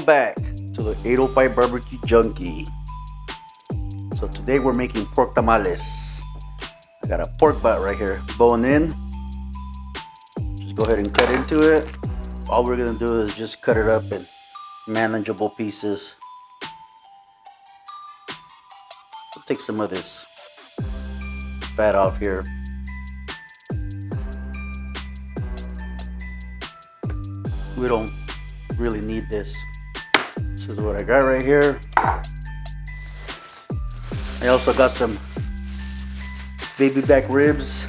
back to the 805 Barbecue Junkie. So today we're making pork tamales. I got a pork butt right here, bone in. Just go ahead and cut into it. All we're gonna do is just cut it up in manageable pieces. We'll take some of this fat off here. We don't really need this. This is what I got right here. I also got some baby back ribs.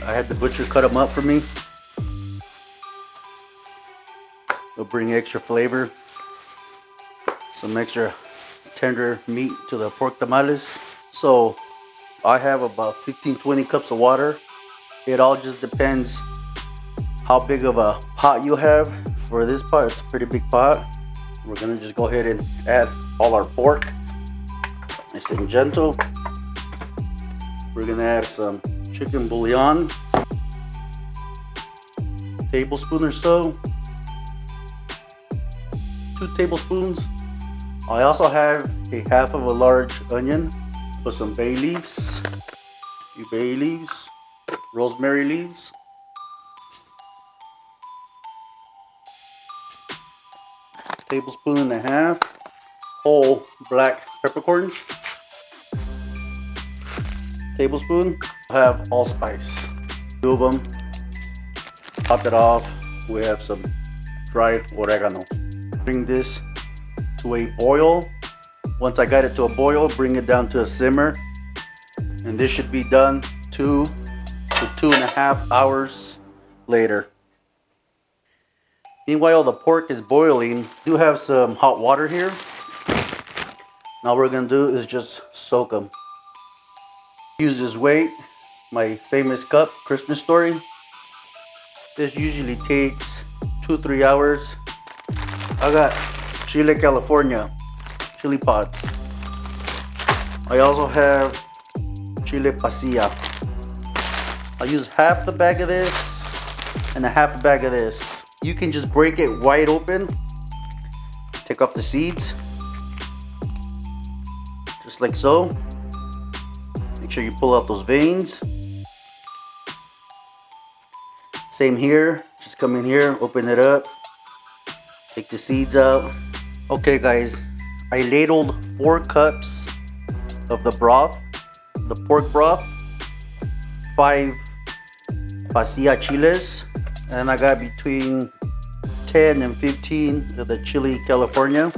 I had the butcher cut them up for me. It'll bring extra flavor, some extra tender meat to the pork tamales. So I have about 15-20 cups of water. It all just depends how big of a pot you have. For this pot, it's a pretty big pot. We're gonna just go ahead and add all our pork, nice and gentle. We're gonna add some chicken bouillon, tablespoon or so, 2 tablespoons. I also have a half of a large onion with some bay leaves, a few bay leaves, rosemary leaves. Tablespoon and a half whole black peppercorns. Tablespoon. I have allspice, 2 of them. Top it off. We have some dried oregano. Bring this to a boil. Once I got it to a boil, bring it down to a simmer, and this should be done 2 to 2.5 hours later. Meanwhile, the pork is boiling. Do have some hot water here. Now what we're gonna do is just soak them. Use this weight, my famous cup, Christmas story. This usually takes 2-3 hours. I got Chile, California, chili pots. I also have Chile pasilla. I'll use half the bag of this and a half a bag of this. You can just break it wide open, take off the seeds, just like so. Make sure you pull out those veins. Same here, just come in here, open it up, take the seeds out. Okay guys, I ladled 4 cups of the broth, the pork broth, 5 pasilla chiles, and I got between 10 and 15 of the chili California.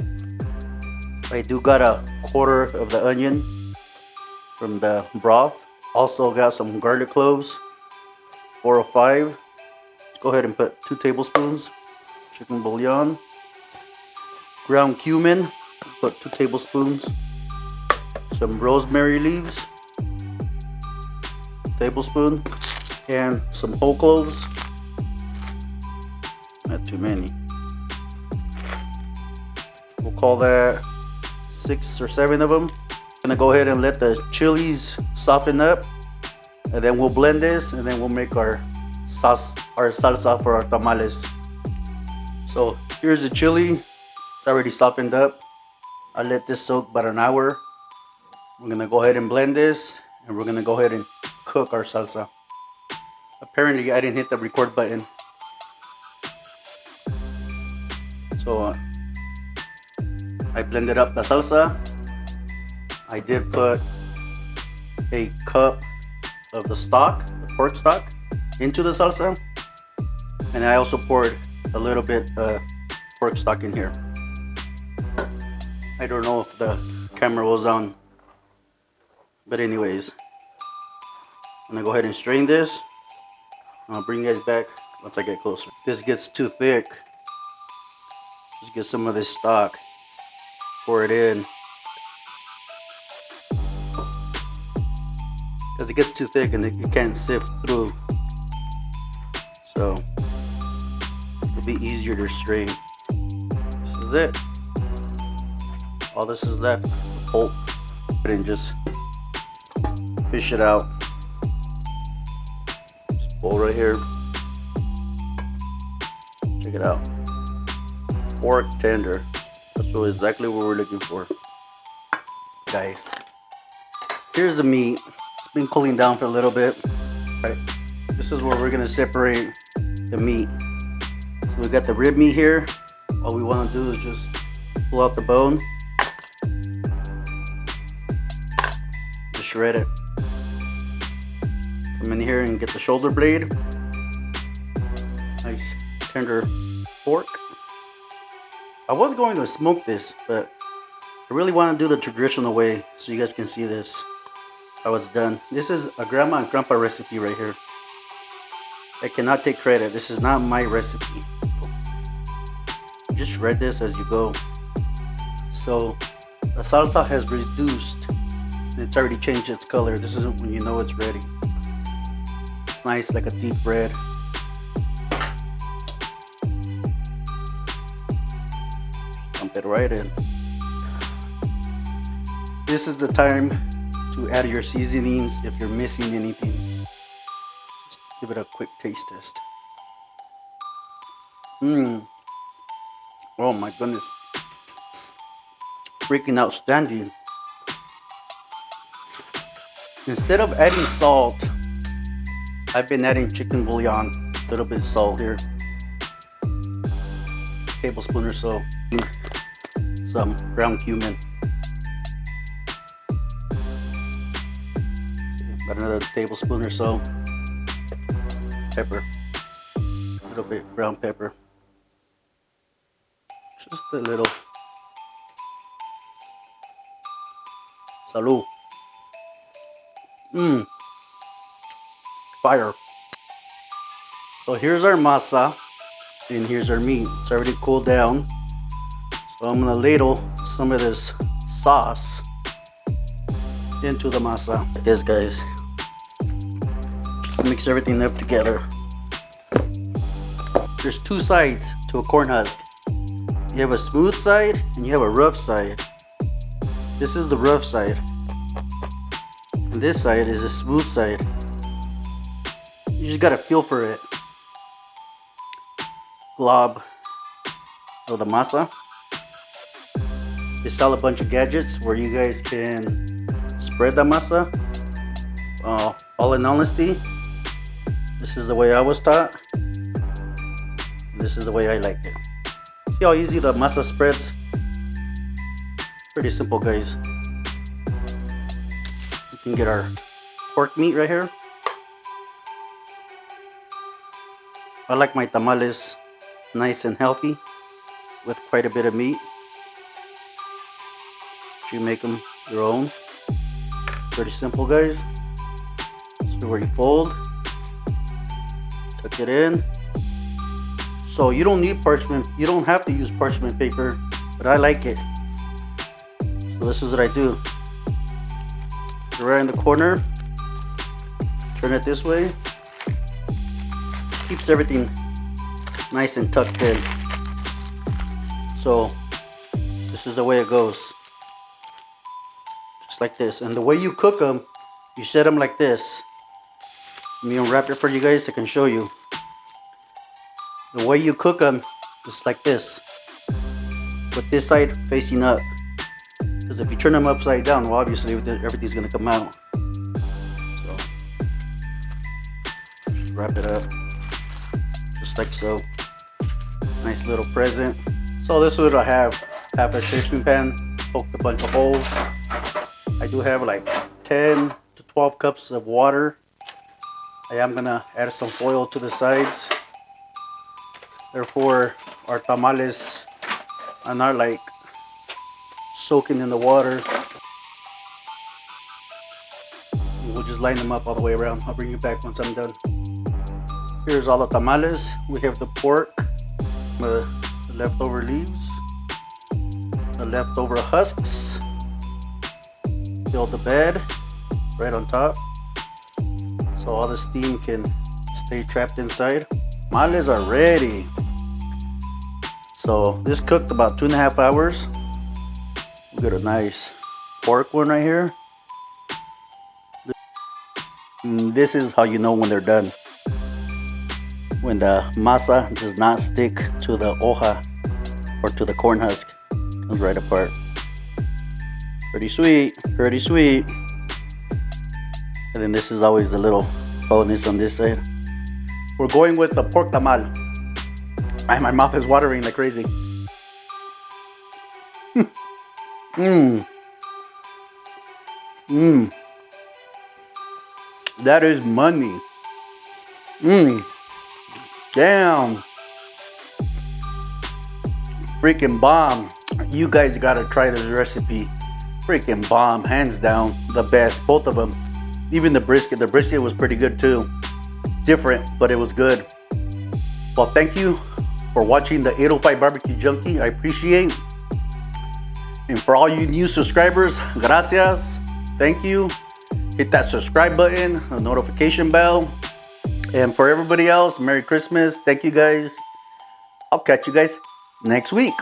I do got a quarter of the onion from the broth. Also got some garlic cloves, 4 or 5. Let's go ahead and put 2 tablespoons. Chicken bouillon. Ground cumin, put 2 tablespoons. Some rosemary leaves, tablespoon. And some whole cloves. Not too many. We'll call that 6 or 7 of them. Gonna go ahead and let the chilies soften up, and then we'll blend this, and then we'll make our sauce, our salsa for our tamales. So here's the chili. It's already softened up. I let this soak about an hour. We're gonna go ahead and blend this, and we're gonna go ahead and cook our salsa. Apparently I didn't hit the record button. So I blended up the salsa. I did put a cup of the stock, the pork stock, into the salsa. And I also poured a little bit of pork stock in here. I don't know if the camera was on. But anyways, I'm gonna go ahead and strain this. I'll bring you guys back once I get closer. If this gets too thick, just get some of this stock, pour it in. Because it gets too thick and it can't sift through. So it'll be easier to strain. This is it. All this is left, the pulp. And just fish it out. This bowl right here. Check it out. Pork tender. That's So exactly what we're looking for, guys. Here's the meat. It's been cooling down for a little bit. Right. This is where we're gonna separate the meat. So we got the rib meat here. All we want to do is just pull out the bone, just shred it. Come in here and get the shoulder blade. Nice tender pork. I was going to smoke this, but I really want to do the traditional way so you guys can see this, how it's done. This is a grandma and grandpa recipe right here. I cannot take credit. This is not my recipe. Just shred this as you go. So the salsa has reduced. It's already changed its color. This is when you know it's ready. It's nice, like a deep red. Dump it right in. This is the time to add your seasonings if you're missing anything. Just give it a quick taste test. Oh my goodness. Freaking outstanding. Instead of adding salt, I've been adding chicken bouillon. A little bit of salt here. Tablespoon or so. Some ground cumin. About another tablespoon or so. Pepper. A little bit brown pepper. Just a little. Salud. Fire. So here's our masa, and here's our meat. It's already cooled down. So I'm gonna ladle some of this sauce into the masa. Like this, guys. Just mix everything up together. There's two sides to a corn husk. You have a smooth side and you have a rough side. This is the rough side. And this side is the smooth side. You just gotta feel for it. Glob of the masa. They sell a bunch of gadgets where you guys can spread the masa. All in honesty, this is the way I was taught. This is the way I like it. See how easy the masa spreads? Pretty simple, guys. We can get our pork meat right here. I like my tamales nice and healthy with quite a bit of meat. You make them your own. Pretty simple, guys. So where you fold, tuck it in. So you don't need parchment. You don't have to use parchment paper, but I like it. So this is what I do. Right in the corner. Turn it this way. Keeps everything nice and tucked in. So this is the way it goes. Just like this. And the way you cook them, you set them like this. Let me unwrap it for you guys so I can show you. The way you cook them is like this. With this side facing up. Because if you turn them upside down, well, obviously everything's going to come out. So wrap it up. Just like so. Nice little present. So this is what I have. Half a shaping pan. Poked a bunch of holes. I do have like 10 to 12 cups of water. I am going to add some foil to the sides. Therefore, our tamales are not like soaking in the water. We'll just line them up all the way around. I'll bring you back once I'm done. Here's all the tamales. We have the pork, the leftover leaves, the leftover husks. Fill the bed right on top so all the steam can stay trapped inside. Tamales are ready. So this cooked about 2.5 hours. We got a nice pork one right here. This is how you know when they're done. When the masa does not stick to the hoja or to the corn husk. comes right apart. Pretty sweet, pretty sweet. And then this is always a little bonus on this side. We're going with the pork tamal. My mouth is watering like crazy. Mmm. Mmm. That is money. Mmm. Damn. Freaking bomb. You guys gotta try this recipe. Freaking bomb. Hands down. The best. Both of them. Even the brisket. The brisket was pretty good too. Different, but it was good. Well, thank you for watching the 805 Barbecue Junkie. I appreciate. And for all you new subscribers, gracias. Thank you. Hit that subscribe button, the notification bell. And for everybody else, Merry Christmas. Thank you guys. I'll catch you guys next week.